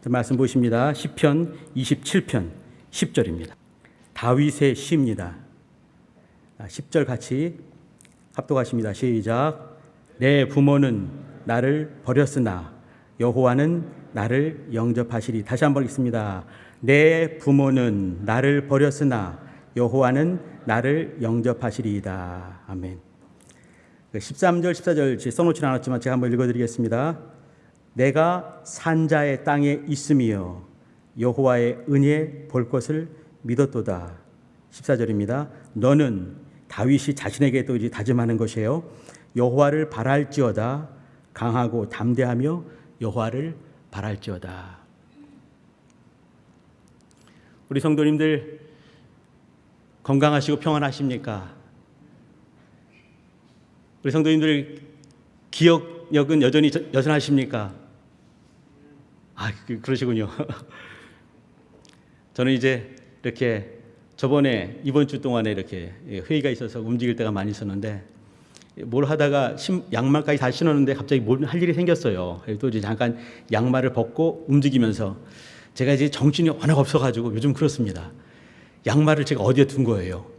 말씀 보십니다. 시편 27편 10절입니다. 다윗의 시입니다. 10절 같이 합독하십니다. 시작. 내 부모는 나를 버렸으나 여호와는 나를 영접하시리. 다시 한번 읽습니다. 내 부모는 나를 버렸으나 여호와는 나를 영접하시리이다. 아멘. 13절 14절 써놓지는 않았지만 제가 한번 읽어드리겠습니다. 내가 산자의 땅에 있으며 여호와의 은혜 볼 것을 믿었도다. 14절입니다. 너는 다윗이 자신에게 또 이제 다짐하는 것이에요. 여호와를 바랄지어다. 강하고 담대하며 여호와를 바랄지어다. 우리 성도님들 건강하시고 평안하십니까? 우리 성도님들 기억력은 여전히 여전하십니까? 그러시군요. 저는 이제 이렇게 저번에 이번 주 동안에 이렇게 회의가 있어서 움직일 때가 많이 있었는데 뭘 하다가 양말까지 다시 신었는데 갑자기 뭘 할 일이 생겼어요. 또 이제 잠깐 양말을 벗고 움직이면서 제가 이제 정신이 워낙 없어가지고 요즘 그렇습니다. 양말을 제가 어디에 둔 거예요.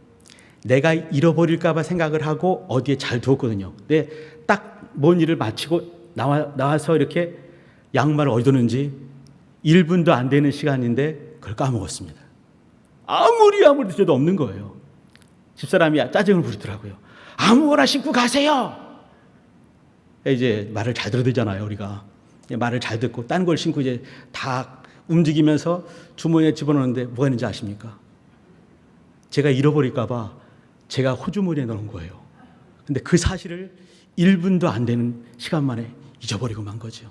내가 잃어버릴까봐 생각을 하고 어디에 잘 두었거든요. 근데 딱 뭔 일을 마치고 나와서 이렇게 양말을 어디 뒀는지 1분도 안 되는 시간인데 그걸 까먹었습니다. 아무리 드셔도 없는 거예요. 집사람이 짜증을 부리더라고요. 아무거나 신고 가세요. 이제 말을 잘 들어야 되잖아요, 우리가. 말을 잘 듣고 딴 걸 신고 이제 다 움직이면서 주머니에 집어넣는데 뭐가 있는지 아십니까? 제가 잃어버릴까봐 제가 호주머니에 넣은 거예요. 근데 그 사실을 1분도 안 되는 시간 만에 잊어버리고 만 거죠.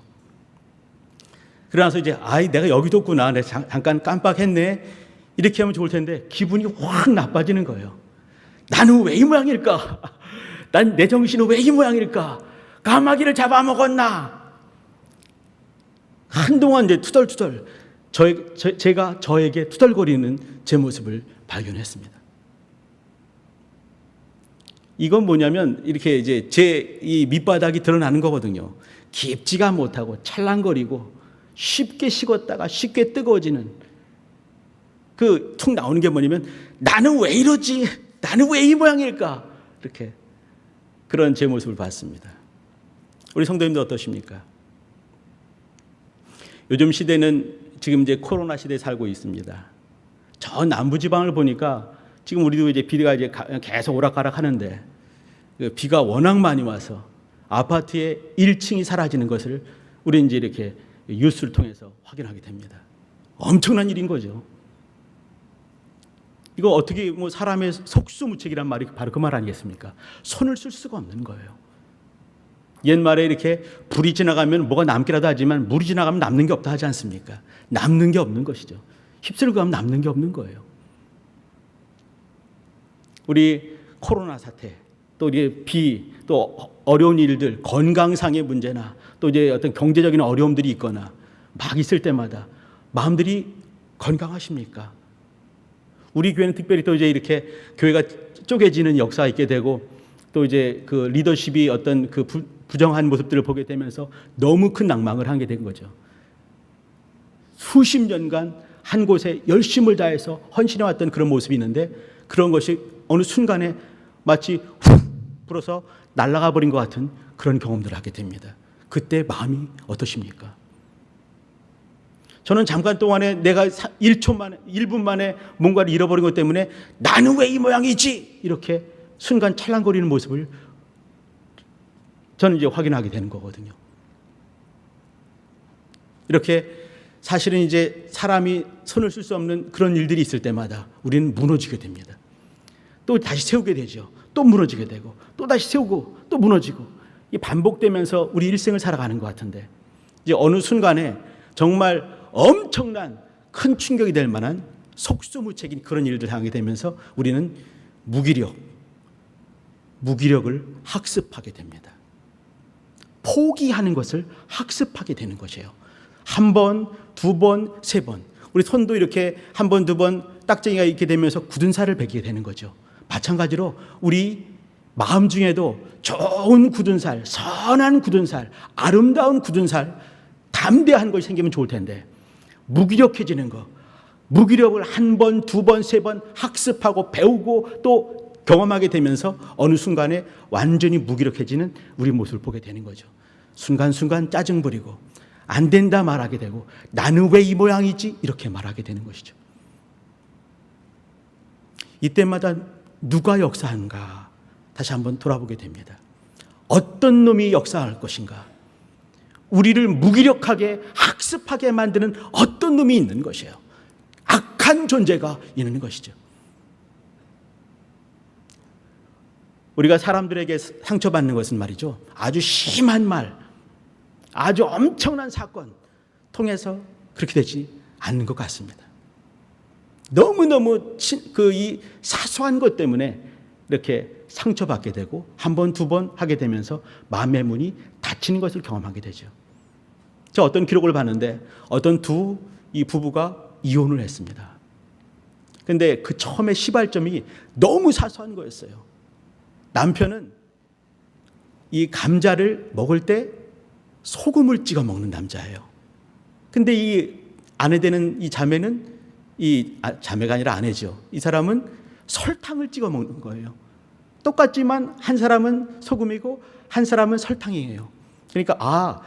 그러나서 이제 내가 여기 뒀구나. 내가 잠깐 깜빡했네. 이렇게 하면 좋을 텐데 기분이 확 나빠지는 거예요. 나는 왜 이 모양일까? 난 내 정신은 왜 이 모양일까? 까마귀를 잡아먹었나? 한동안 이제 투덜투덜 제가 저에게 투덜거리는 제 모습을 발견했습니다. 이건 뭐냐면 이렇게 이제 제 이 밑바닥이 드러나는 거거든요. 깊지가 못하고 찰랑거리고 쉽게 식었다가 쉽게 뜨거워지는 그 툭 나오는 게 뭐냐면 나는 왜 이러지? 나는 왜 이 모양일까? 이렇게 그런 제 모습을 봤습니다. 우리 성도님들 어떠십니까? 요즘 시대는 지금 이제 코로나 시대에 살고 있습니다. 저 남부지방을 보니까 지금 우리도 이제 비가 이제 계속 오락가락 하는데 비가 워낙 많이 와서 아파트의 1층이 사라지는 것을 우리 이제 이렇게 뉴스를 통해서 확인하게 됩니다. 엄청난 일인 거죠. 이거 어떻게 뭐 사람의 속수무책이란 말이 바로 그 말 아니겠습니까? 손을 쓸 수가 없는 거예요. 옛말에 이렇게 불이 지나가면 뭐가 남기라도 하지만 물이 지나가면 남는 게 없다 하지 않습니까? 남는 게 없는 것이죠. 휩쓸고 가면 남는 게 없는 거예요. 우리 코로나 사태, 또 우리 또 어려운 일들, 건강상의 문제나 또 이제 어떤 경제적인 어려움들이 있거나 막 있을 때마다 마음들이 건강하십니까? 우리 교회는 특별히 또 이제 이렇게 교회가 쪼개지는 역사가 있게 되고 또 이제 그 리더십이 어떤 그 부정한 모습들을 보게 되면서 너무 큰 낭망을 하게 된 거죠. 수십 년간 한 곳에 열심을 다해서 헌신해왔던 그런 모습이 있는데 그런 것이 어느 순간에 마치 훅 불어서 날아가 버린 것 같은 그런 경험들을 하게 됩니다. 그때 마음이 어떠십니까? 저는 잠깐 동안에 내가 1분 만에 뭔가를 잃어버린 것 때문에 나는 왜 이 모양이지? 이렇게 순간 찰랑거리는 모습을 저는 이제 확인하게 되는 거거든요. 이렇게 사실은 이제 사람이 손을 쓸 수 없는 그런 일들이 있을 때마다 우리는 무너지게 됩니다. 또 다시 세우게 되죠. 또 무너지게 되고 또 다시 세우고 또 무너지고 이 반복되면서 우리 일생을 살아가는 것 같은데 이제 어느 순간에 정말 엄청난 큰 충격이 될 만한 속수무책인 그런 일들을 하게 되면서 우리는 무기력을 학습하게 됩니다. 포기하는 것을 학습하게 되는 것이에요. 한 번, 두 번, 세 번. 우리 손도 이렇게 한 번, 두 번 딱쟁이가 있게 되면서 굳은 살을 베게 되는 거죠. 마찬가지로 우리 마음 중에도 좋은 굳은 살, 선한 굳은 살, 아름다운 굳은 살, 담대한 것이 생기면 좋을 텐데 무기력해지는 거. 무기력을 한 번, 두 번, 세 번 학습하고 배우고 또 경험하게 되면서 어느 순간에 완전히 무기력해지는 우리 모습을 보게 되는 거죠. 순간순간 짜증 부리고 안 된다 말하게 되고 나는 왜 이 모양이지? 이렇게 말하게 되는 것이죠. 이때마다 누가 역사한가 다시 한번 돌아보게 됩니다. 어떤 놈이 역사할 것인가? 우리를 무기력하게 학습하게 만드는 어떤 놈이 있는 것이에요. 악한 존재가 있는 것이죠. 우리가 사람들에게 상처받는 것은 말이죠, 아주 심한 말, 아주 엄청난 사건 통해서 그렇게 되지 않는 것 같습니다. 너무너무 이 사소한 것 때문에 이렇게 상처받게 되고 한 번, 두 번 하게 되면서 마음의 문이 닫히는 것을 경험하게 되죠. 제가 어떤 기록을 봤는데 어떤 이 부부가 이혼을 했습니다. 그런데 그 처음에 시발점이 너무 사소한 거였어요. 남편은 이 감자를 먹을 때 소금을 찍어 먹는 남자예요. 근데 이 아내 되는 이 자매는 자매가 아니라 아내죠. 이 사람은 설탕을 찍어 먹는 거예요. 똑같지만 한 사람은 소금이고 한 사람은 설탕이에요. 그러니까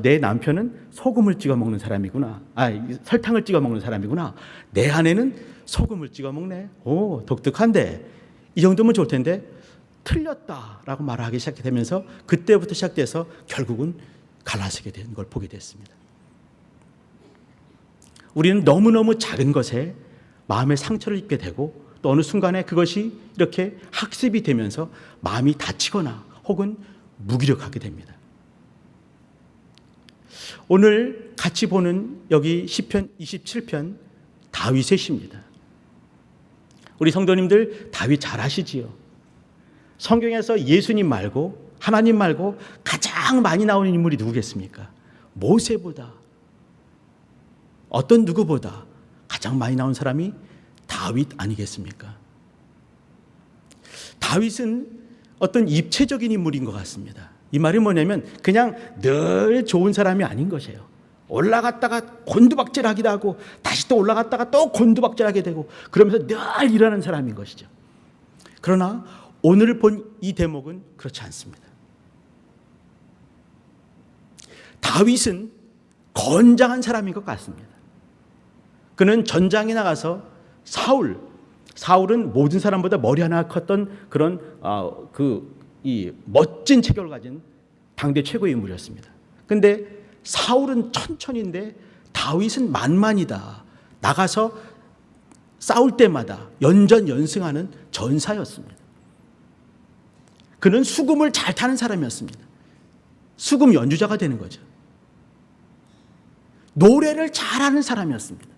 내 남편은 소금을 찍어 먹는 사람이구나. 설탕을 찍어 먹는 사람이구나. 내 아내는 소금을 찍어 먹네. 오, 독특한데. 이 정도면 좋을 텐데 틀렸다라고 말하기 시작되면서 그때부터 시작돼서 결국은 갈라서게 된 걸 보게 됐습니다. 우리는 너무너무 작은 것에 마음의 상처를 입게 되고 또 어느 순간에 그것이 이렇게 학습이 되면서 마음이 다치거나 혹은 무기력하게 됩니다. 오늘 같이 보는 여기 시편 27편 다윗의 시입니다. 우리 성도님들 다윗 잘 아시지요? 성경에서 예수님 말고 하나님 말고 가장 많이 나오는 인물이 누구겠습니까? 모세보다 어떤 누구보다 가장 많이 나온 사람이 다윗 아니겠습니까? 다윗은 어떤 입체적인 인물인 것 같습니다. 이 말이 뭐냐면 그냥 늘 좋은 사람이 아닌 것이에요. 올라갔다가 곤두박질하기도 하고 다시 또 올라갔다가 또 곤두박질하게 되고 그러면서 늘 일하는 사람인 것이죠. 그러나 오늘 본 이 대목은 그렇지 않습니다. 다윗은 건장한 사람인 것 같습니다. 그는 전장에 나가서 사울은 모든 사람보다 머리 하나 컸던 그런 이 멋진 체격을 가진 당대 최고의 인물이었습니다. 그런데 사울은 천천히인데 다윗은 만만이다. 나가서 싸울 때마다 연전연승하는 전사였습니다. 그는 수금을 잘 타는 사람이었습니다. 수금 연주자가 되는 거죠. 노래를 잘하는 사람이었습니다.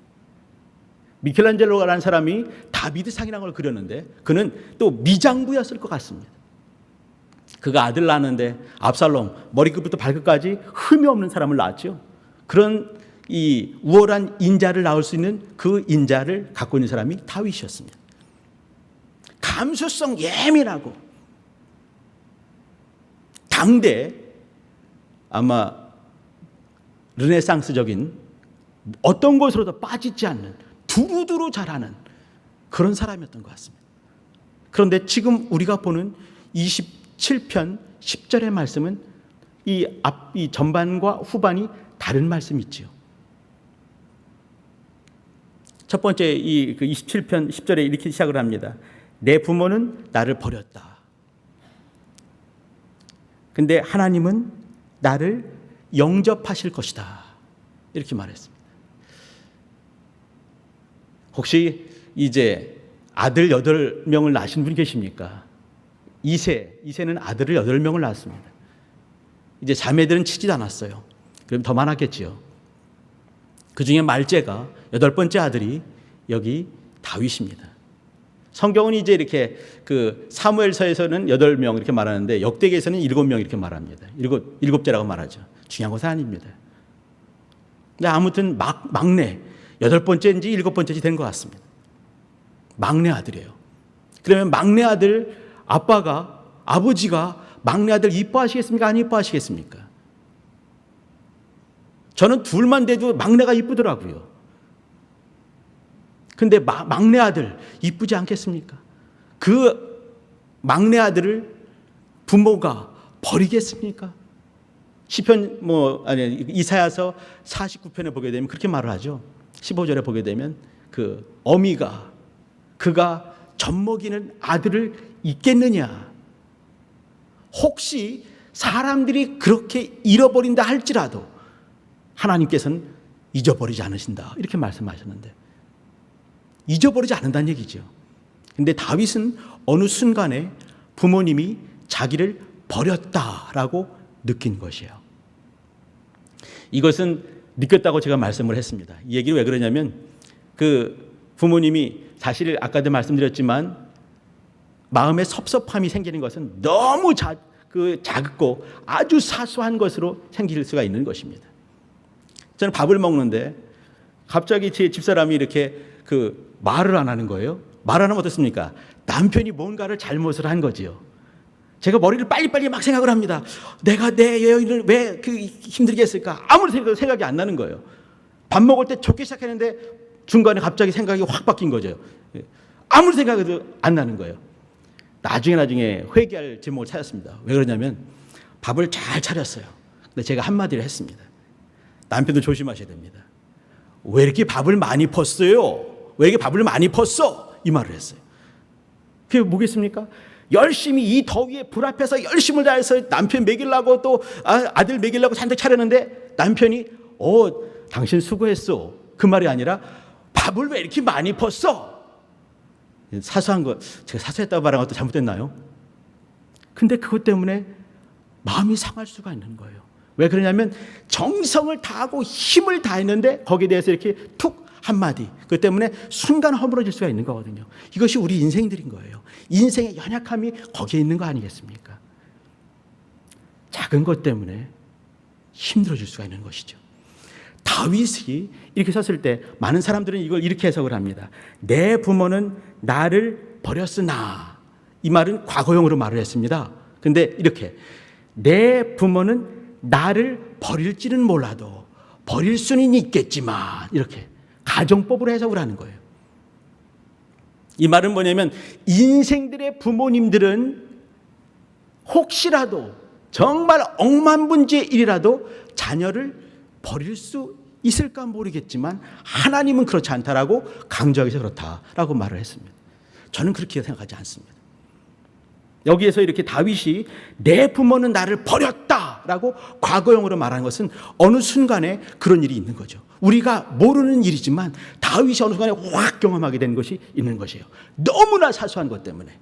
미켈란젤로라는 사람이 다비드상이라는 걸 그렸는데 그는 또 미장구였을 것 같습니다. 그가 아들 낳았는데 압살롬 머리끝부터 발끝까지 흠이 없는 사람을 낳았죠. 그런 이 우월한 인자를 낳을 수 있는 그 인자를 갖고 있는 사람이 다윗이었습니다. 감수성 예민하고 당대 아마 르네상스적인 어떤 것으로도 빠지지 않는 두루두루 잘하는 그런 사람이었던 것 같습니다. 그런데 지금 우리가 보는 27편 10절의 말씀은 이 전반과 후반이 다른 말씀이 있지요. 첫 번째 이 27편 10절에 이렇게 시작을 합니다. 내 부모는 나를 버렸다. 근데 하나님은 나를 영접하실 것이다. 이렇게 말했습니다. 혹시 이제 아들 8명을 낳으신 분이 계십니까? 이세는 아들을 8명을 낳았습니다. 이제 자매들은 치지도 않았어요. 그럼 더 많았겠지요. 그 중에 말째가 8번째 아들이 여기 다윗입니다. 성경은 이제 이렇게 그 사무엘서에서는 8명 이렇게 말하는데 역대기에서는 7명 이렇게 말합니다. 7제라고 말하죠. 중요한 것은 아닙니다. 근데 아무튼 막내 8번째인지 7번째인지 된 것 같습니다. 막내 아들이에요. 그러면 막내 아들 아버지가 막내 아들 이뻐하시겠습니까? 안 이뻐하시겠습니까? 저는 둘만 돼도 막내가 이쁘더라고요. 근데 막내 아들 이쁘지 않겠습니까? 그 막내 아들을 부모가 버리겠습니까? 시편 이사야서 49편에 보게 되면 그렇게 말을 하죠. 15절에 보게 되면 그 어미가 그가 젖먹이는 아들을 잊겠느냐? 혹시 사람들이 그렇게 잃어버린다 할지라도 하나님께서는 잊어버리지 않으신다. 이렇게 말씀하셨는데 잊어버리지 않는다는 얘기죠. 근데 다윗은 어느 순간에 부모님이 자기를 버렸다라고 느낀 것이에요. 이것은 느꼈다고 제가 말씀을 했습니다. 이 얘기를 왜 그러냐면 그 부모님이 사실 아까도 말씀드렸지만 마음에 섭섭함이 생기는 것은 너무 작고 아주 사소한 것으로 생길 수가 있는 것입니다. 저는 밥을 먹는데 갑자기 제 집사람이 이렇게 그 말을 안 하는 거예요. 말 안 하면 어떻습니까? 남편이 뭔가를 잘못을 한 거지요. 제가 머리를 빨리빨리 막 생각을 합니다. 내가 내 여인을 왜 그 힘들게 했을까? 아무리 생각이 안 나는 거예요. 밥 먹을 때 좋게 시작했는데 중간에 갑자기 생각이 확 바뀐 거죠. 아무리 생각해도 안 나는 거예요. 나중에 회개할 제목을 찾았습니다. 왜 그러냐면 밥을 잘 차렸어요. 근데 제가 한마디를 했습니다. 남편도 조심하셔야 됩니다. 왜 이렇게 밥을 많이 펐어요? 왜 이렇게 밥을 많이 펐어? 이 말을 했어요. 그게 뭐겠습니까? 열심히 이 더위에 불 앞에서 열심을 다해서 남편 먹이려고 또 아들 먹이려고 잔뜩 차렸는데 남편이 당신 수고했어. 그 말이 아니라 밥을 왜 이렇게 많이 펐어? 사소한 거, 제가 사소했다고 말한 것도 잘못됐나요? 근데 그것 때문에 마음이 상할 수가 있는 거예요. 왜 그러냐면 정성을 다하고 힘을 다했는데 거기에 대해서 이렇게 툭 한마디, 그것 때문에 순간 허물어질 수가 있는 거거든요. 이것이 우리 인생들인 거예요. 인생의 연약함이 거기에 있는 거 아니겠습니까? 작은 것 때문에 힘들어질 수가 있는 것이죠. 다윗이 이렇게 섰을 때 많은 사람들은 이걸 이렇게 해석을 합니다. 내 부모는 나를 버렸으나, 이 말은 과거형으로 말을 했습니다. 근데 이렇게 내 부모는 나를 버릴지는 몰라도 버릴 수는 있겠지만, 이렇게 가정법으로 해석을 하는 거예요. 이 말은 뭐냐면 인생들의 부모님들은 혹시라도 정말 억만분지의 일이라도 자녀를 버릴 수 있을까 모르겠지만 하나님은 그렇지 않다라고 강조하기 위해서 그렇다라고 말을 했습니다. 저는 그렇게 생각하지 않습니다. 여기에서 이렇게 다윗이 내 부모는 나를 버렸다라고 과거형으로 말하는 것은 어느 순간에 그런 일이 있는 거죠. 우리가 모르는 일이지만 다윗이 어느 순간에 확 경험하게 되는 것이 있는 것이에요. 너무나 사소한 것 때문에.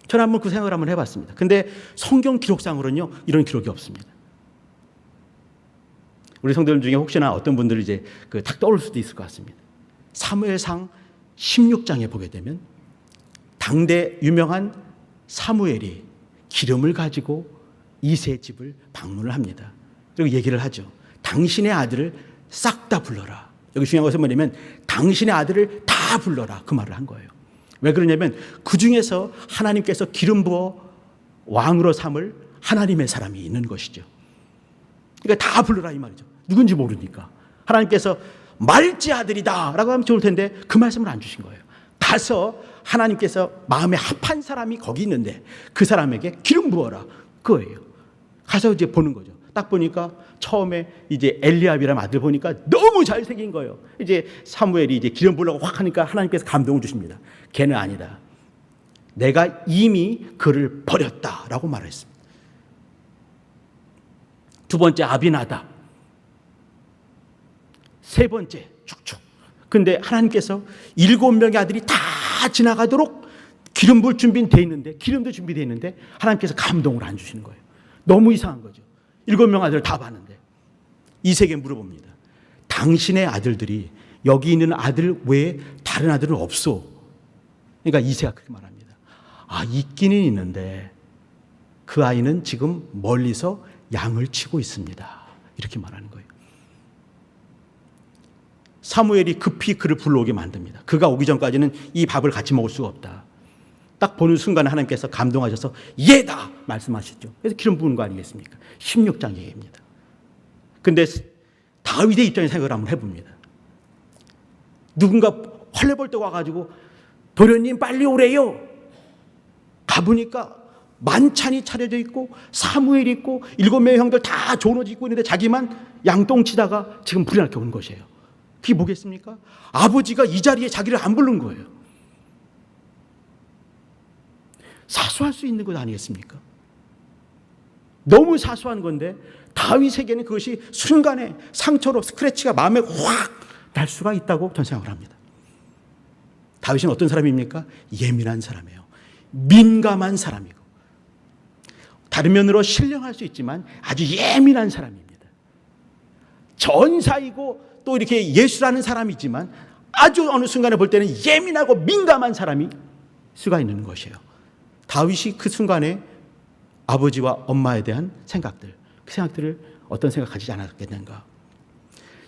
저는 한번 그 생각을 한번 해봤습니다. 근데 성경 기록상으로는요, 이런 기록이 없습니다. 우리 성도들 중에 혹시나 어떤 분들이 이제 딱 떠올 수도 있을 것 같습니다. 사무엘상 16장에 보게 되면 당대 유명한 사무엘이 기름을 가지고 이새의 집을 방문을 합니다. 그리고 얘기를 하죠. 당신의 아들을 싹 다 불러라. 여기 중요한 것은 뭐냐면 당신의 아들을 다 불러라. 그 말을 한 거예요. 왜 그러냐면 그 중에서 하나님께서 기름 부어 왕으로 삼을 하나님의 사람이 있는 것이죠. 그러니까 다 불러라 이 말이죠. 누군지 모르니까. 하나님께서 말지 아들이다 라고 하면 좋을 텐데 그 말씀을 안 주신 거예요. 가서 하나님께서 마음에 합한 사람이 거기 있는데 그 사람에게 기름 부어라. 그거예요. 가서 이제 보는 거죠. 딱 보니까 처음에 이제 엘리압이라는 아들 보니까 너무 잘생긴 거예요. 이제 사무엘이 이제 기름 부으려고 확 하니까 하나님께서 감동을 주십니다. 걔는 아니다. 내가 이미 그를 버렸다라고 말했습니다. 두 번째 아비나답. 세 번째 쭉쭉. 근데 하나님께서 7명의 아들이 다 지나가도록 기름 부을 준비는 돼 있는데, 기름도 준비되어 있는데 하나님께서 감동을 안 주시는 거예요. 너무 이상한 거죠. 7명 아들 다 봤는데 이세에게 물어봅니다. 당신의 아들들이 여기 있는 아들 외에 다른 아들은 없어. 그러니까 이세가 그렇게 말합니다. 있기는 있는데 그 아이는 지금 멀리서 양을 치고 있습니다. 이렇게 말하는 거예요. 사무엘이 급히 그를 불러오게 만듭니다. 그가 오기 전까지는 이 밥을 같이 먹을 수가 없다. 딱 보는 순간에 하나님께서 감동하셔서 얘다 말씀하시죠. 그래서 기름 부은 거 아니겠습니까? 16장 얘기입니다. 근데 다윗의 입장에 생각을 한번 해봅니다. 누군가 헐레벌떡 와가지고 도련님 빨리 오래요. 가보니까 만찬이 차려져 있고 사무엘 있고 7명의 형들 다 좋은 옷 입고 있는데 자기만 양똥 치다가 지금 불이 나게 온 것이에요. 그게 뭐겠습니까? 아버지가 이 자리에 자기를 안 부른 거예요. 사소할 수 있는 것 아니겠습니까? 너무 사소한 건데 다윗에게는 그것이 순간에 상처로 스크래치가 마음에 확 날 수가 있다고 저는 생각을 합니다. 다윗은 어떤 사람입니까? 예민한 사람이에요. 민감한 사람이고 다른 면으로 신령할 수 있지만 아주 예민한 사람입니다. 전사이고 또 이렇게 예수라는 사람이지만 아주 어느 순간에 볼 때는 예민하고 민감한 사람이 수가 있는 것이에요. 다윗이 그 순간에 아버지와 엄마에 대한 생각들, 그 생각들을 어떤 생각 가지지 않았겠는가.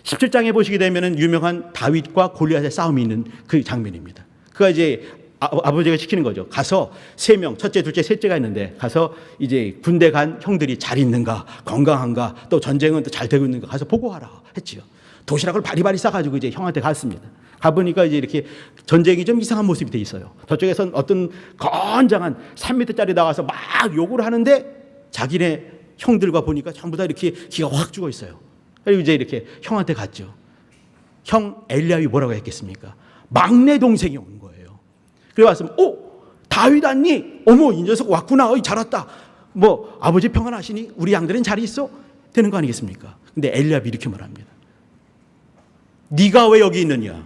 17장에 보시게 되면 유명한 다윗과 골리앗의 싸움이 있는 그 장면입니다. 그가 이제 아버지가 시키는 거죠. 가서 3명, 첫째, 둘째, 셋째가 있는데 가서 이제 군대 간 형들이 잘 있는가, 건강한가, 또 전쟁은 또 잘 되고 있는가 가서 보고하라 했지요. 도시락을 바리바리 싸가지고 이제 형한테 갔습니다. 가보니까 이제 이렇게 전쟁이 좀 이상한 모습이 돼 있어요. 저쪽에선 어떤 건장한 3m짜리 나가서 막 욕을 하는데 자기네 형들과 보니까 전부 다 이렇게 기가 확 죽어 있어요. 그리고 이제 이렇게 형한테 갔죠. 형 엘리압이 뭐라고 했겠습니까? 막내 동생이 온 거예요. 그래 왔으면, 다윗 왔니? 어머, 이 녀석 왔구나. 어이, 잘 왔다. 뭐 아버지 평안하시니? 우리 양들은 잘 있어? 되는 거 아니겠습니까? 근데 엘리압이 이렇게 말합니다. 네가 왜 여기 있느냐?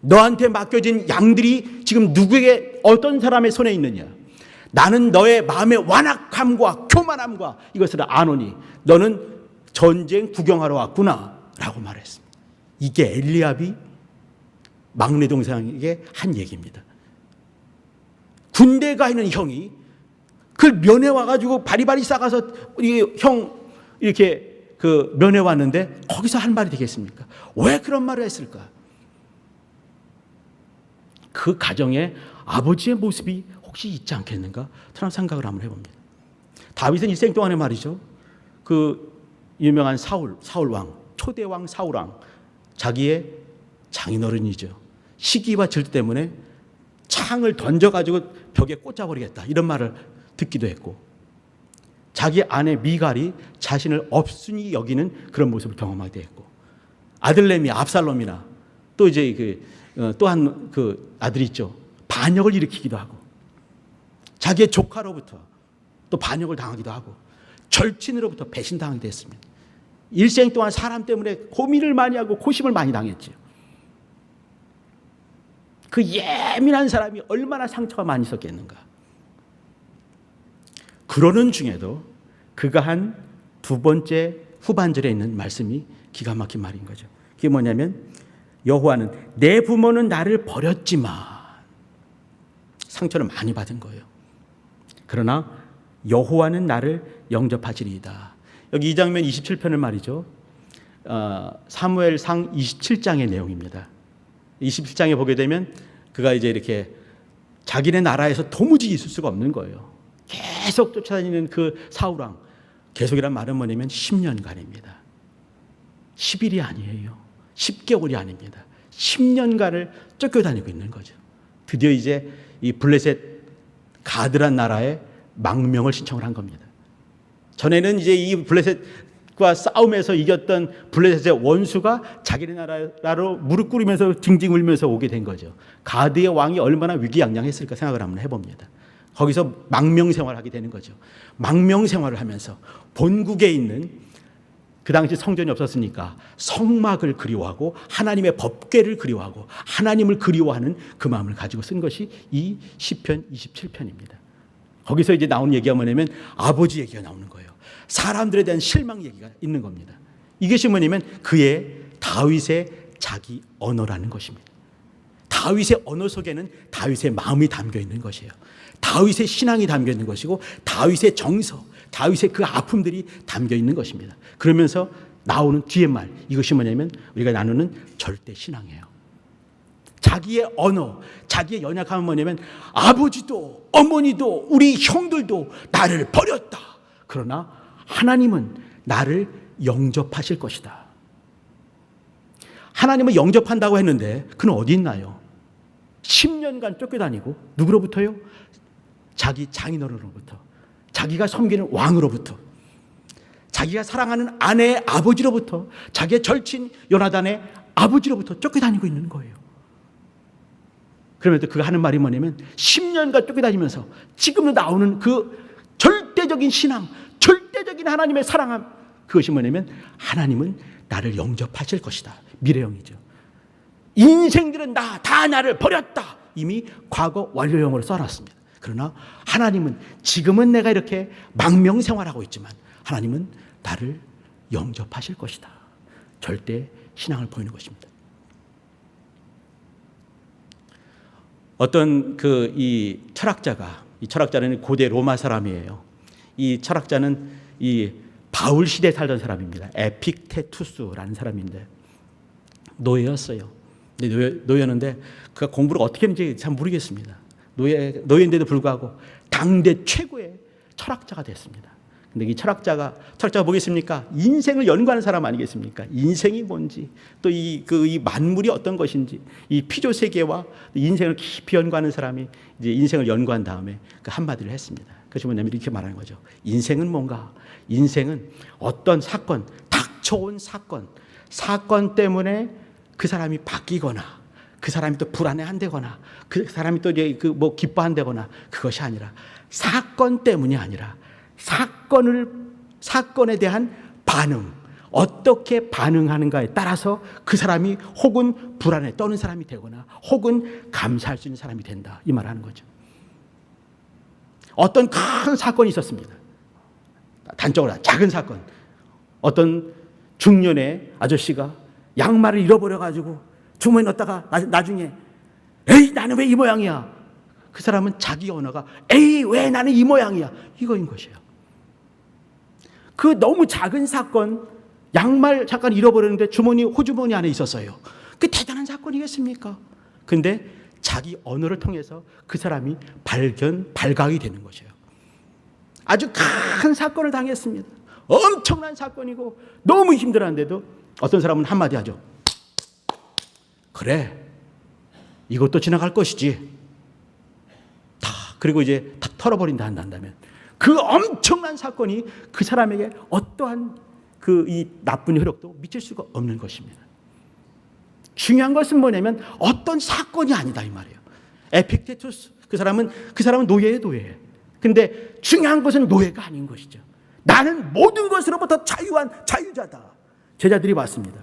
너한테 맡겨진 양들이 지금 누구에게 어떤 사람의 손에 있느냐? 나는 너의 마음의 완악함과 교만함과 이것을 아노니 너는 전쟁 구경하러 왔구나 라고 말했습니다. 이게 엘리압이 막내 동생에게 한 얘기입니다. 군대 가 있는 형이 그걸 면회 와가지고 바리바리 싸가서 형 이렇게 그 면회 왔는데 거기서 한 말이 되겠습니까? 왜 그런 말을 했을까? 그 가정에 아버지의 모습이 혹시 있지 않겠는가? 저는 생각을 한번 해봅니다. 다윗은 일생 동안에 말이죠. 그 유명한 사울왕, 초대왕 사울왕, 자기의 장인어른이죠. 시기와 질투 때문에 창을 던져가지고 벽에 꽂아버리겠다 이런 말을 듣기도 했고 자기 아내 미갈이 자신을 없으니 여기는 그런 모습을 경험하게 했고 아들내미 압살롬이나 또 이제 또한 그 아들이 있죠. 반역을 일으키기도 하고 자기의 조카로부터 또 반역을 당하기도 하고 절친으로부터 배신당하기도 했습니다. 일생 동안 사람 때문에 고민을 많이 하고 고심을 많이 당했죠. 그 예민한 사람이 얼마나 상처가 많이 있었겠는가. 그러는 중에도 그가 한 2번째 후반절에 있는 말씀이 기가 막힌 말인 거죠. 그게 뭐냐면 여호와는 내 부모는 나를 버렸지만 상처를 많이 받은 거예요. 그러나 여호와는 나를 영접하시리이다. 여기 이 장면 27편을 말이죠. 사무엘상 27장의 내용입니다. 27장에 보게 되면 그가 이제 이렇게 자기네 나라에서 도무지 있을 수가 없는 거예요. 계속 쫓아다니는 그 사울왕. 계속이란 말은 뭐냐면 10년간입니다. 10일이 아니에요. 10개월이 아닙니다. 10년간을 쫓겨다니고 있는 거죠. 드디어 이제 이 블레셋 가드란 나라에 망명을 신청을 한 겁니다. 전에는 이제 이 블레셋과 싸움에서 이겼던 블레셋의 원수가 자기네 나라로 무릎 꿇으면서 징징 울면서 오게 된 거죠. 가드의 왕이 얼마나 위기양양했을까 생각을 한번 해봅니다. 거기서 망명 생활을 하게 되는 거죠. 망명 생활을 하면서 본국에 있는 그 당시 성전이 없었으니까 성막을 그리워하고 하나님의 법궤를 그리워하고 하나님을 그리워하는 그 마음을 가지고 쓴 것이 이 시편 27편입니다. 거기서 이제 나오는 얘기가 뭐냐면 아버지 얘기가 나오는 거예요. 사람들에 대한 실망 얘기가 있는 겁니다. 이것이 뭐냐면 그의 다윗의 자기 언어라는 것입니다. 다윗의 언어 속에는 다윗의 마음이 담겨 있는 것이에요. 다윗의 신앙이 담겨 있는 것이고 다윗의 정서, 다윗의 그 아픔들이 담겨 있는 것입니다. 그러면서 나오는 뒤에 말, 이것이 뭐냐면 우리가 나누는 절대 신앙이에요. 자기의 언어, 자기의 연약함은 뭐냐면 아버지도 어머니도 우리 형들도 나를 버렸다. 그러나 하나님은 나를 영접하실 것이다. 하나님을 영접한다고 했는데 그는 어디 있나요? 10년간 쫓겨다니고 누구로부터요? 자기 장인어른으로부터, 자기가 섬기는 왕으로부터, 자기가 사랑하는 아내의 아버지로부터, 자기의 절친 요나단의 아버지로부터 쫓겨다니고 있는 거예요. 그러면서 그가 하는 말이 뭐냐면 10년간 쫓겨다니면서 지금도 나오는 그 절대적인 신앙, 절대적인 하나님의 사랑함, 그것이 뭐냐면 하나님은 나를 영접하실 것이다. 미래형이죠. 인생들은 다 나를 버렸다. 이미 과거 완료형으로 써놨습니다. 그러나 하나님은 지금은 내가 이렇게 망명생활하고 있지만 하나님은 나를 영접하실 것이다. 절대 신앙을 보이는 것입니다. 어떤 이 철학자는 고대 로마 사람이에요. 이 철학자는 이 바울 시대에 살던 사람입니다. 에픽테투스라는 사람인데 노예였어요. 노예였는데 그가 공부를 어떻게 했는지 잘 모르겠습니다. 노예인데도 불구하고 당대 최고의 철학자가 됐습니다. 근데 이 철학자가 뭐겠습니까? 인생을 연구하는 사람 아니겠습니까? 인생이 뭔지, 또 이 만물이 어떤 것인지, 이 피조 세계와 인생을 깊이 연구하는 사람이 이제 인생을 연구한 다음에 그 한마디를 했습니다. 그것이 뭐냐면 이렇게 말하는 거죠. 인생은 뭔가? 인생은 어떤 사건, 닥쳐온 사건 때문에 그 사람이 바뀌거나, 그 사람이 또 불안해한다거나, 그 사람이 또 이제 기뻐한다거나, 그것이 아니라 사건 때문이 아니라 사건에 대한 반응, 어떻게 반응하는가에 따라서 그 사람이 혹은 불안에 떠는 사람이 되거나 혹은 감사할 수 있는 사람이 된다. 이 말을 하는 거죠. 어떤 큰 사건이 있었습니다. 단적으로 작은 사건. 어떤 중년의 아저씨가 양말을 잃어버려가지고 주머니에 넣었다가 나중에 에이 나는 왜 이 모양이야. 그 사람은 자기 언어가 에이 왜 나는 이 모양이야. 이거인 것이에요. 그 너무 작은 사건, 양말 잠깐 잃어버렸는데 호주머니 안에 있었어요. 그 대단한 사건이겠습니까? 근데 자기 언어를 통해서 그 사람이 발각이 되는 것이에요. 아주 큰 사건을 당했습니다. 엄청난 사건이고 너무 힘들었는데도 어떤 사람은 한마디 하죠. 그래, 이것도 지나갈 것이지. 그리고 이제 다 털어버린다 한다면 그 엄청난 사건이 그 사람에게 어떠한 이 나쁜 효력도 미칠 수가 없는 것입니다. 중요한 것은 뭐냐면 어떤 사건이 아니다 이 말이에요. 에픽테투스 그 사람은 노예예요. 근데 중요한 것은 노예가 아닌 것이죠. 나는 모든 것으로부터 자유자다. 제자들이 왔습니다.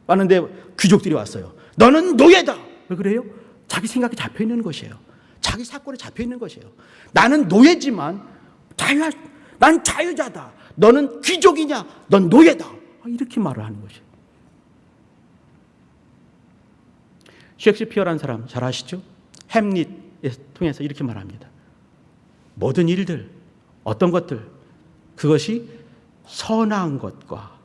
왔는데 귀족들이 왔어요. 너는 노예다. 왜 그래요? 자기 생각에 잡혀 있는 것이에요. 자기 사건에 잡혀 있는 것이에요. 나는 노예지만 난 자유자다. 너는 귀족이냐? 넌 노예다. 이렇게 말을 하는 것이에요. 셰익스피어라는 사람 잘 아시죠? 햄릿에 통해서 이렇게 말합니다. 모든 일들, 어떤 것들, 그것이 선한 것과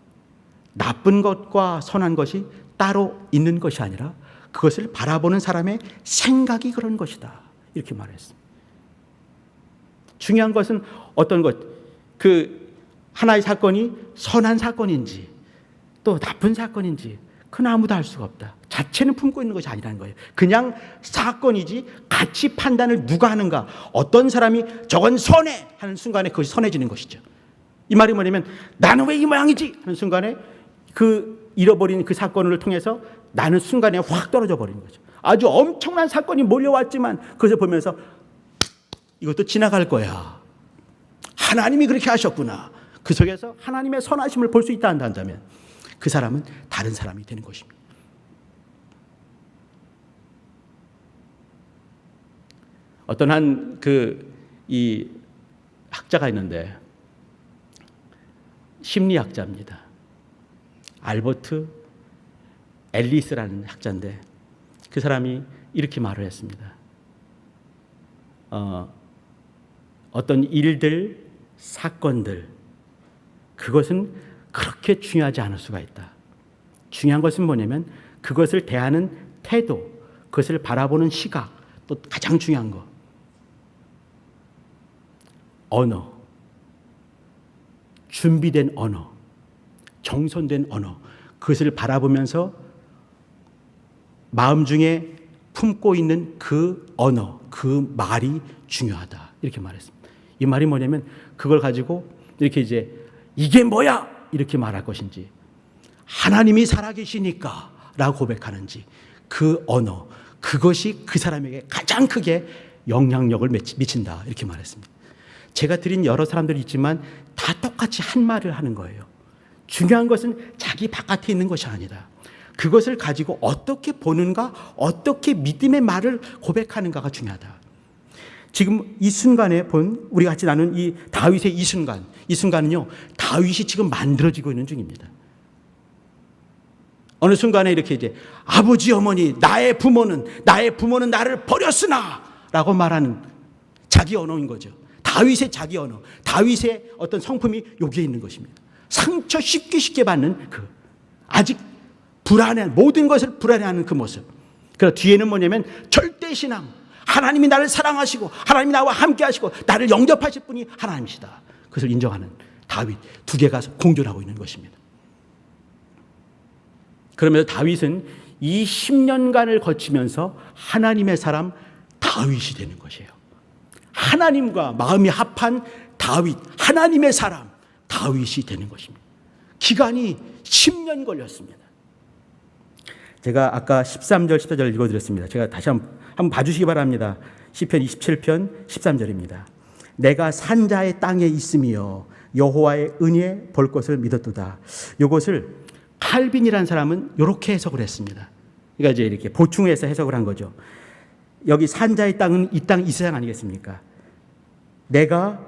나쁜 것과 선한 것이 따로 있는 것이 아니라 그것을 바라보는 사람의 생각이 그런 것이다. 이렇게 말했습니다. 중요한 것은 어떤 것, 하나의 사건이 선한 사건인지 또 나쁜 사건인지 그건 아무도 알 수가 없다. 자체는 품고 있는 것이 아니라는 거예요. 그냥 사건이지 가치 판단을 누가 하는가, 어떤 사람이 저건 선해 하는 순간에 그것이 선해지는 것이죠. 이 말이 뭐냐면 나는 왜 이 모양이지 하는 순간에 잃어버린 그 사건을 통해서 나는 순간에 확 떨어져 버리는 거죠. 아주 엄청난 사건이 몰려왔지만 그것을 보면서 이것도 지나갈 거야. 하나님이 그렇게 하셨구나. 그 속에서 하나님의 선하심을 볼 수 있다 한다면 그 사람은 다른 사람이 되는 것입니다. 어떤 이 학자가 있는데 심리학자입니다. 알버트 앨리스라는 학자인데 그 사람이 이렇게 말을 했습니다. 어떤 일들, 사건들, 그것은 그렇게 중요하지 않을 수가 있다. 중요한 것은 뭐냐면 그것을 대하는 태도, 그것을 바라보는 시각, 또 가장 중요한 거, 언어, 준비된 언어, 정돈된 언어, 그것을 바라보면서 마음 중에 품고 있는 그 언어, 그 말이 중요하다. 이렇게 말했습니다. 이 말이 뭐냐면 그걸 가지고 이렇게 이제 이게 뭐야? 이렇게 말할 것인지, 하나님이 살아계시니까 라고 고백하는지, 그 언어, 그것이 그 사람에게 가장 크게 영향력을 미친다. 이렇게 말했습니다. 제가 드린 여러 사람들이 있지만 다 똑같이 한 말을 하는 거예요. 중요한 것은 자기 바깥에 있는 것이 아니라 그것을 가지고 어떻게 보는가, 어떻게 믿음의 말을 고백하는가가 중요하다. 지금 이 순간에 본 우리가 같이 나눈 이 다윗의 이 순간은요, 다윗이 지금 만들어지고 있는 중입니다. 어느 순간에 이렇게 이제 아버지, 어머니, 나의 부모는 나를 버렸으나 라고 말하는 자기 언어인 거죠. 다윗의 자기 언어, 다윗의 어떤 성품이 여기에 있는 것입니다. 상처 쉽게 받는 그 아직 불안해, 모든 것을 불안해하는 그 모습. 그리고 뒤에는 뭐냐면 절대신앙, 하나님이 나를 사랑하시고 하나님이 나와 함께 하시고 나를 영접하실 분이 하나님이시다. 그것을 인정하는 다윗, 두 개가 공존하고 있는 것입니다. 그러면서 다윗은 이 10년간을 거치면서 하나님의 사람 다윗이 되는 것이에요. 하나님과 마음이 합한 다윗, 하나님의 사람 다윗이 되는 것입니다. 기간이 10년 걸렸습니다. 제가 아까 13절, 14절 읽어드렸습니다. 제가 다시 한번 봐주시기 바랍니다. 시편 27편 13절입니다. 내가 산자의 땅에 있으며 여호와의 은혜에 볼 것을 믿었도다. 이것을 칼빈이라는 사람은 이렇게 해석을 했습니다. 그러니까 이제 이렇게 보충해서 해석을 한 거죠. 여기 산자의 땅은 이 땅, 이 세상 아니겠습니까? 내가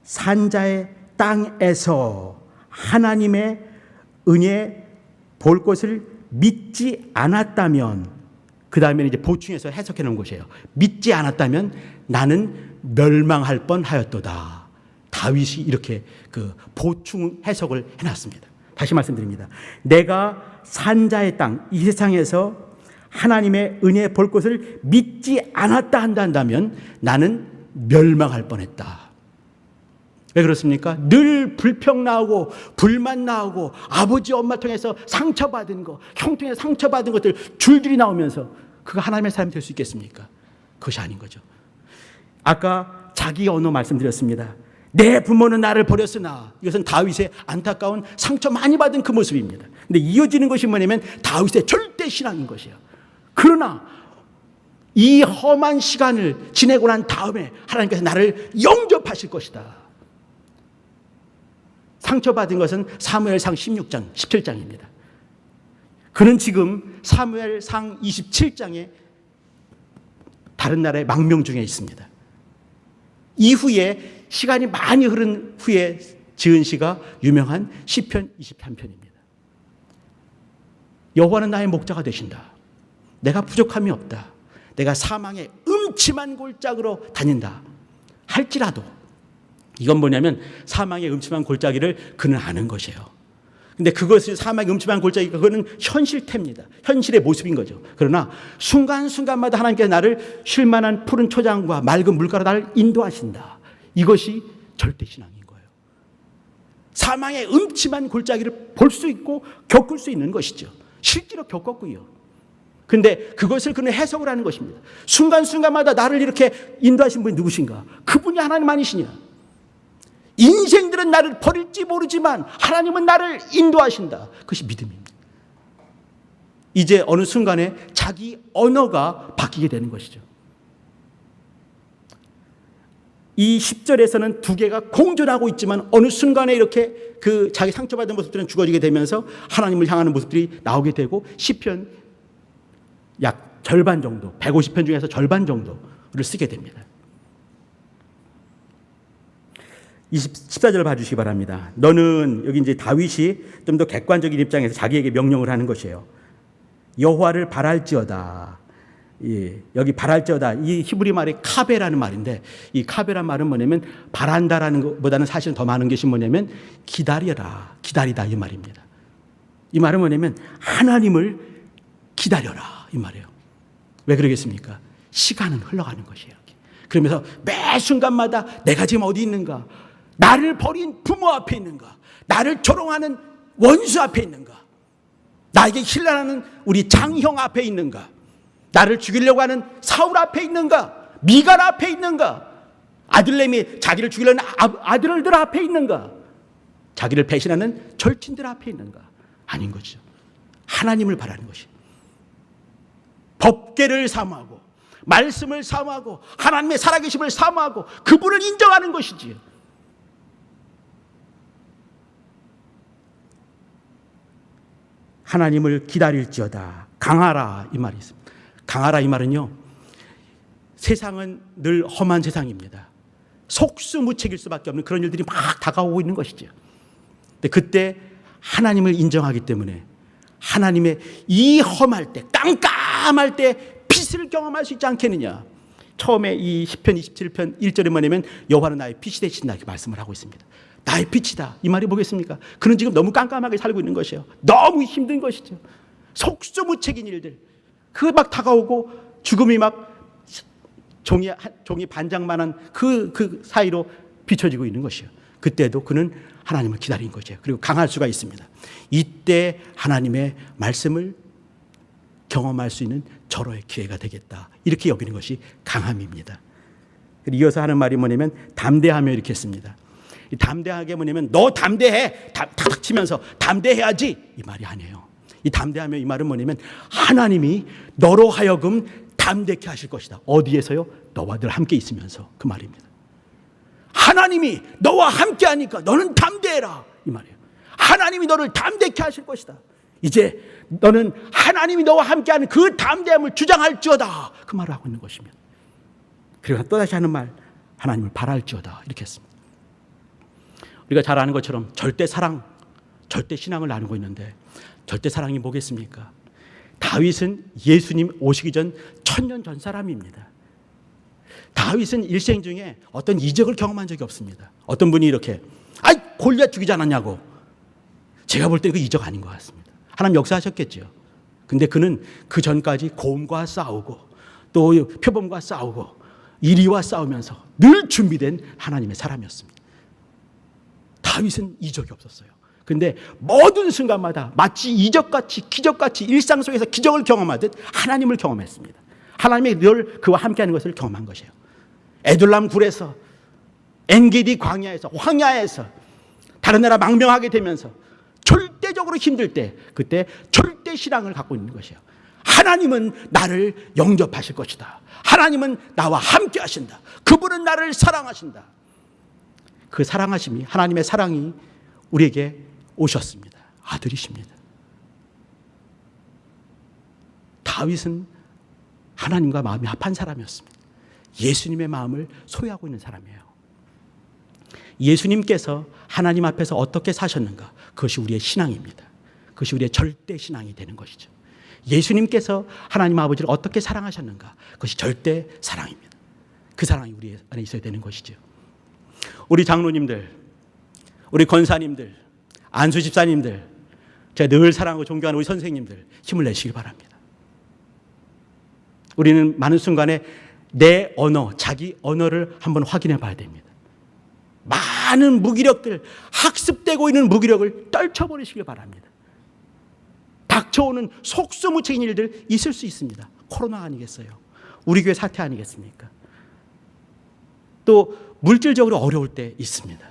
산자의 땅에서 하나님의 은혜 볼 것을 믿지 않았다면, 그 다음에 이제 보충해서 해석해 놓은 것이에요. 믿지 않았다면 나는 멸망할 뻔하였도다. 다윗이 이렇게 그 보충 해석을 해놨습니다. 다시 말씀드립니다. 내가 산자의 땅, 이 세상에서 하나님의 은혜 볼 것을 믿지 않았다 한다면 나는 멸망할 뻔했다. 왜 그렇습니까? 늘 불평 나오고 불만 나오고 아버지 엄마 통해서 상처받은 거, 형 통해서 상처받은 것들 줄줄이 나오면서 그가 하나님의 사람이 될 수 있겠습니까? 그것이 아닌 거죠. 아까 자기 언어 말씀드렸습니다. 내 부모는 나를 버렸으나, 이것은 다윗의 안타까운 상처 많이 받은 그 모습입니다. 근데 이어지는 것이 뭐냐면 다윗의 절대 신앙인 것이에요. 그러나 이 험한 시간을 지내고 난 다음에 하나님께서 나를 영접하실 것이다. 상처받은 것은 사무엘상 16장, 17장입니다. 그는 지금 사무엘상 27장에 다른 나라의 망명 중에 있습니다. 이후에 시간이 많이 흐른 후에 지은 시가 유명한 시편 23편입니다. 여호와는 나의 목자가 되신다. 내가 부족함이 없다. 내가 사망의 음침한 골짜기로 다닌다 할지라도, 이건 뭐냐면 사망의 음침한 골짜기를 그는 아는 것이에요. 근데 그것을 사망의 음침한 골짜기가 그거는 현실태입니다. 현실의 모습인 거죠. 그러나 순간순간마다 하나님께서 나를 쉴만한 푸른 초장과 맑은 물가로 나를 인도하신다. 이것이 절대신앙인 거예요. 사망의 음침한 골짜기를 볼 수 있고 겪을 수 있는 것이죠. 실제로 겪었고요. 근데 그것을 그는 해석을 하는 것입니다. 순간순간마다 나를 이렇게 인도하신 분이 누구신가? 그분이 하나님 아니시냐? 인생들은 나를 버릴지 모르지만 하나님은 나를 인도하신다. 그것이 믿음입니다. 이제 어느 순간에 자기 언어가 바뀌게 되는 것이죠. 이 10절에서는 두 개가 공존하고 있지만 어느 순간에 이렇게 그 자기 상처받은 모습들은 죽어지게 되면서 하나님을 향하는 모습들이 나오게 되고, 시편 약 절반 정도, 150편 중에서 절반 정도를 쓰게 됩니다. 14절을 봐주시기 바랍니다. 너는, 여기 이제 다윗이 좀 더 객관적인 입장에서 자기에게 명령을 하는 것이에요. 여호와를 바랄지어다. 여기 바랄지어다. 이 히브리 말이 카베라는 말인데, 이 카베라는 말은 뭐냐면 바란다라는 것보다는 사실은 더 많은 것이 뭐냐면 기다려라, 기다리다 이 말입니다. 이 말은 뭐냐면 하나님을 기다려라 이 말이에요. 왜 그러겠습니까? 시간은 흘러가는 것이에요. 그러면서 매 순간마다 내가 지금 어디 있는가? 나를 버린 부모 앞에 있는가? 나를 조롱하는 원수 앞에 있는가? 나에게 신뢰하는 우리 장형 앞에 있는가? 나를 죽이려고 하는 사울 앞에 있는가? 미갈 앞에 있는가? 아들내미 자기를 죽이려는 아들들 앞에 있는가? 자기를 배신하는 절친들 앞에 있는가? 아닌 거죠. 하나님을 바라는 것이. 법궤를 사모하고 말씀을 사모하고 하나님의 살아계심을 사모하고 그분을 인정하는 것이지요. 하나님을 기다릴지어다. 강하라 이 말이 있습니다. 강하라 이 말은요. 세상은 늘 험한 세상입니다. 속수무책일 수밖에 없는 그런 일들이 막 다가오고 있는 것이죠. 근데 그때 하나님을 인정하기 때문에 하나님의 이 험할 때 깜깜할 때 빛을 경험할 수 있지 않겠느냐. 처음에 이 시편 27편 1절에 뭐냐면 여호와는 나의 빛이 되신다 이렇게 말씀을 하고 있습니다. 나의 빛이다. 이 말이 뭐겠습니까? 그는 지금 너무 깜깜하게 살고 있는 것이에요. 너무 힘든 것이죠. 속수무책인 일들. 그거 막 다가오고 죽음이 막 종이 반장만한 그 사이로 비춰지고 있는 것이에요. 그때도 그는 하나님을 기다린 거죠. 그리고 강할 수가 있습니다. 이때 하나님의 말씀을 경험할 수 있는 절호의 기회가 되겠다. 이렇게 여기는 것이 강함입니다. 이어서 하는 말이 뭐냐면 담대하며 이렇게 했습니다. 담대하게 뭐냐면 너 담대해. 탁탁 치면서 담대해야지. 이 말이 아니에요. 이 담대하며 이 말은 뭐냐면 하나님이 너로 하여금 담대케 하실 것이다. 어디에서요? 너와 늘 함께 있으면서 그 말입니다. 하나님이 너와 함께 하니까 너는 담대해라. 이 말이에요. 하나님이 너를 담대케 하실 것이다. 이제 너는 하나님이 너와 함께하는 그 담대함을 주장할지어다. 그 말을 하고 있는 것입니다. 그리고 또다시 하는 말 하나님을 바랄지어다. 이렇게 했습니다. 우리가 잘 아는 것처럼 절대 사랑, 절대 신앙을 나누고 있는데 절대 사랑이 뭐겠습니까? 다윗은 예수님 오시기 전 1000년 전 사람입니다. 다윗은 일생 중에 어떤 이적을 경험한 적이 없습니다. 어떤 분이 이렇게 골리앗 죽이지 않았냐고. 제가 볼 때 그 이적 아닌 것 같습니다. 하나님 역사하셨겠죠. 근데 그는 그 전까지 고음과 싸우고 또 표범과 싸우고 이리와 싸우면서 늘 준비된 하나님의 사람이었습니다. 다윗은 이적이 없었어요. 근데 모든 순간마다 마치 이적같이 기적같이 일상 속에서 기적을 경험하듯 하나님을 경험했습니다. 하나님이 늘 그와 함께하는 것을 경험한 것이에요. 에둘람 굴에서 엔게디 광야에서 황야에서 다른 나라 망명하게 되면서 절대적으로 힘들 때 그때 절대 신앙을 갖고 있는 것이에요. 하나님은 나를 영접하실 것이다. 하나님은 나와 함께 하신다. 그분은 나를 사랑하신다. 그 사랑하심이 하나님의 사랑이 우리에게 오셨습니다. 아들이십니다. 다윗은 하나님과 마음이 합한 사람이었습니다. 예수님의 마음을 소유하고 있는 사람이에요. 예수님께서 하나님 앞에서 어떻게 사셨는가? 그것이 우리의 신앙입니다. 그것이 우리의 절대 신앙이 되는 것이죠. 예수님께서 하나님 아버지를 어떻게 사랑하셨는가? 그것이 절대 사랑입니다. 그 사랑이 우리 안에 있어야 되는 것이죠. 우리 장로님들, 우리 권사님들, 안수 집사님들, 제가 늘 사랑하고 존경하는 우리 선생님들 힘을 내시길 바랍니다. 우리는 많은 순간에 내 언어, 자기 언어를 한번 확인해 봐야 됩니다. 많은 무기력들, 학습되고 있는 무기력을 떨쳐버리시길 바랍니다. 닥쳐오는 속수무책인 일들 있을 수 있습니다. 코로나 아니겠어요? 우리 교회 사태 아니겠습니까? 또 물질적으로 어려울 때 있습니다.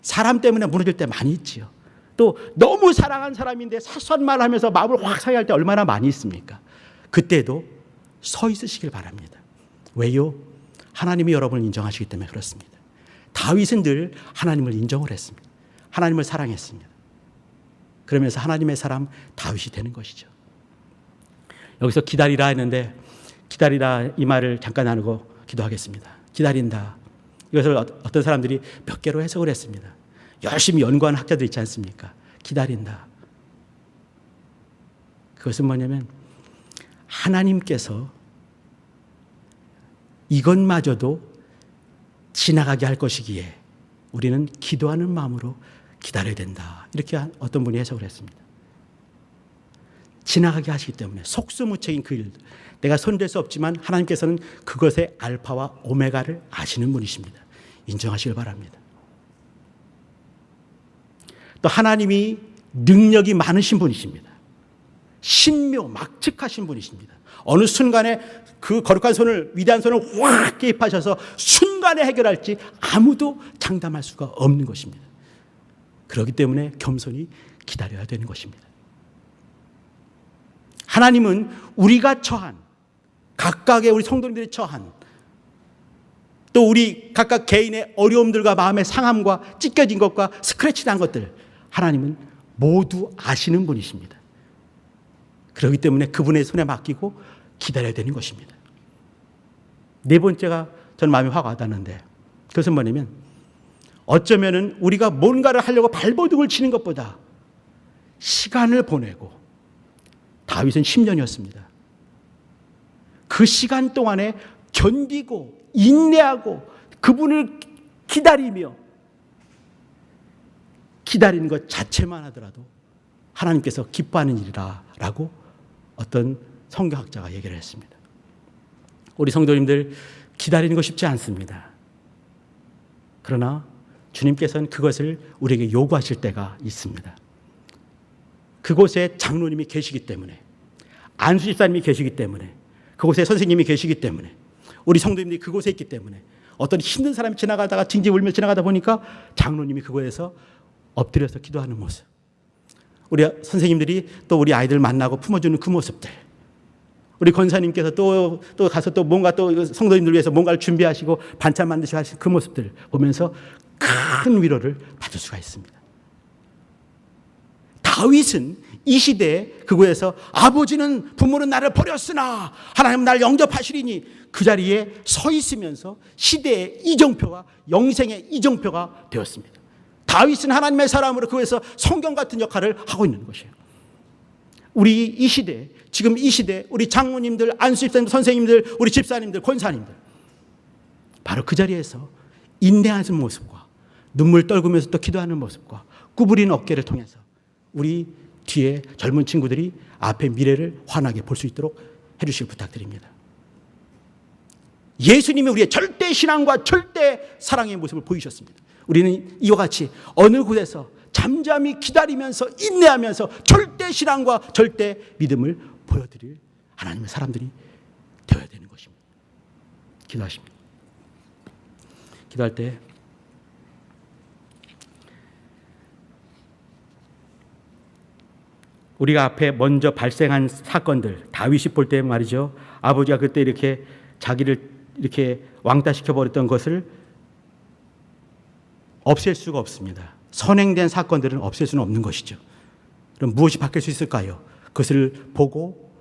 사람 때문에 무너질 때 많이 있지요. 또 너무 사랑한 사람인데 사소한 말을 하면서 마음을 확 상해할 때 얼마나 많이 있습니까? 그때도 서 있으시길 바랍니다. 왜요? 하나님이 여러분을 인정하시기 때문에 그렇습니다. 다윗은 늘 하나님을 인정을 했습니다. 하나님을 사랑했습니다. 그러면서 하나님의 사람 다윗이 되는 것이죠. 여기서 기다리라 했는데 기다리라 이 말을 잠깐 나누고 기도하겠습니다. 기다린다. 이것을 어떤 사람들이 몇 개로 해석을 했습니다. 열심히 연구하는 학자들 있지 않습니까? 기다린다. 그것은 뭐냐면 하나님께서 이것마저도 지나가게 할 것이기에 우리는 기도하는 마음으로 기다려야 된다. 이렇게 어떤 분이 해석을 했습니다. 지나가게 하시기 때문에 속수무책인 그 일, 내가 손댈 수 없지만 하나님께서는 그것의 알파와 오메가를 아시는 분이십니다. 인정하시길 바랍니다. 또 하나님이 능력이 많으신 분이십니다. 신묘 막측하신 분이십니다. 어느 순간에 그 거룩한 손을, 위대한 손을 확 개입하셔서 순간에 해결할지 아무도 장담할 수가 없는 것입니다. 그렇기 때문에 겸손히 기다려야 되는 것입니다. 하나님은 우리가 처한, 각각의 우리 성도님들이 처한, 또 우리 각각 개인의 어려움들과 마음의 상함과 찢겨진 것과 스크래치 난 것들, 하나님은 모두 아시는 분이십니다. 그렇기 때문에 그분의 손에 맡기고 기다려야 되는 것입니다. 네 번째가 저는 마음이 확 와닿는데, 그것은 뭐냐면 어쩌면은 우리가 뭔가를 하려고 발버둥을 치는 것보다 시간을 보내고, 다윗은 10년이었습니다. 그 시간 동안에 견디고 인내하고 그분을 기다리며, 기다리는 것 자체만 하더라도 하나님께서 기뻐하는 일이라고 어떤 성경학자가 얘기를 했습니다. 우리 성도님들, 기다리는 거 쉽지 않습니다. 그러나 주님께서는 그것을 우리에게 요구하실 때가 있습니다. 그곳에 장로님이 계시기 때문에, 안수집사님이 계시기 때문에, 그곳에 선생님이 계시기 때문에, 우리 성도님들이 그곳에 있기 때문에, 어떤 힘든 사람이 지나가다가 징징 울며 지나가다 보니까 장로님이 그곳에서 엎드려서 기도하는 모습, 우리 선생님들이 또 우리 아이들 만나고 품어주는 그 모습들, 우리 권사님께서 또 가서 또 뭔가 또 성도님들 위해서 뭔가를 준비하시고 반찬 만드시고 하시는 그 모습들 보면서 큰 위로를 받을 수가 있습니다. 다윗은 이 시대에 그곳에서 아버지는 부모는 나를 버렸으나 하나님은 나를 영접하시리니 그 자리에 서 있으면서 시대의 이정표가, 영생의 이정표가 되었습니다. 다윗은 하나님의 사람으로 그곳에서 성경 같은 역할을 하고 있는 것이에요. 우리 이 시대, 지금 이 시대, 우리 장로님들, 안수집사님, 선생님들, 우리 집사님들, 권사님들, 바로 그 자리에서 인내하는 모습과 눈물 떨구면서 또 기도하는 모습과 구부린 어깨를 통해서 우리 뒤에 젊은 친구들이 앞에 미래를 환하게 볼 수 있도록 해주시길 부탁드립니다. 예수님이 우리의 절대 신앙과 절대 사랑의 모습을 보이셨습니다. 우리는 이와 같이 어느 곳에서 잠잠히 기다리면서 인내하면서 절대 신앙과 절대 믿음을 보여드릴 하나님의 사람들이 되어야 되는 것입니다. 기도하십니다. 기도할 때 우리가 앞에 먼저 발생한 사건들, 다윗이 볼 때 말이죠, 아버지가 그때 이렇게 자기를 이렇게 왕따시켜 버렸던 것을 없앨 수가 없습니다. 선행된 사건들은 없앨 수는 없는 것이죠. 그럼 무엇이 바뀔 수 있을까요? 그것을 보고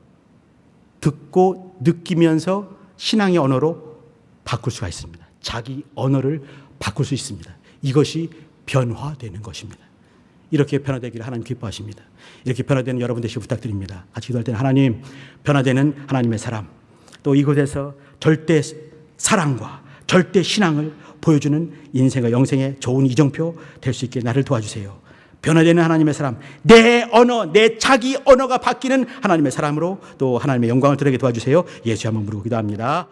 듣고 느끼면서 신앙의 언어로 바꿀 수가 있습니다. 자기 언어를 바꿀 수 있습니다. 이것이 변화되는 것입니다. 이렇게 변화되기를 하나님 기뻐하십니다. 이렇게 변화되는 여러분 되시길 부탁드립니다. 같이 기도할 때는 하나님, 변화되는 하나님의 사람, 또 이곳에서 절대 사랑과 절대 신앙을 보여주는 인생과 영생의 좋은 이정표 될 수 있게 나를 도와주세요. 변화되는 하나님의 사람, 내 언어, 내 자기 언어가 바뀌는 하나님의 사람으로 또 하나님의 영광을 드리게 도와주세요. 예수 한번 부르고 기도합니다.